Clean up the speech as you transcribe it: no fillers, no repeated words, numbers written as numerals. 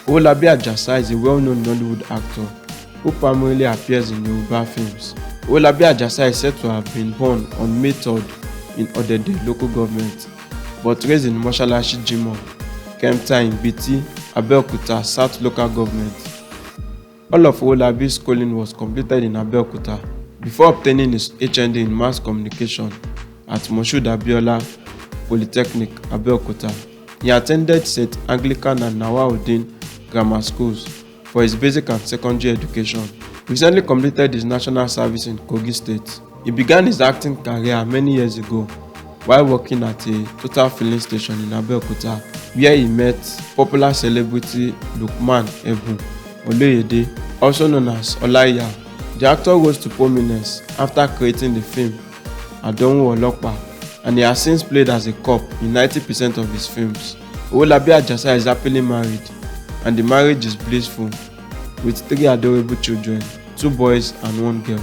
Owolabi Ajasa is a well-known Nollywood actor who primarily appears in Yoruba films. Owolabi Ajasa is said to have been born on May 3rd in Odede local government, but raised in Mosalashi Jimoh, Kemta in Biti, Abeokuta South local government. All of Owolabi's schooling was completed in Abeokuta before obtaining his HND in Mass Communication at Moshood Abiola Polytechnic, Abeokuta. He attended St. Anglican and Nawaudeen Grammar Schools for his basic and secondary education. He recently completed his national service in Kogi State. He began his acting career many years ago while working at a Total filling station in Abeokuta, where he met popular celebrity Lukman Ebun Oloyede, also known as Olaiya. The actor rose to prominence after creating the film Adonwo Olopa, and he has since played as a cop in 90% of his films. Owolabi Ajasa is happily married, and the marriage is blissful with 3 adorable children, 2 boys and 1 girl.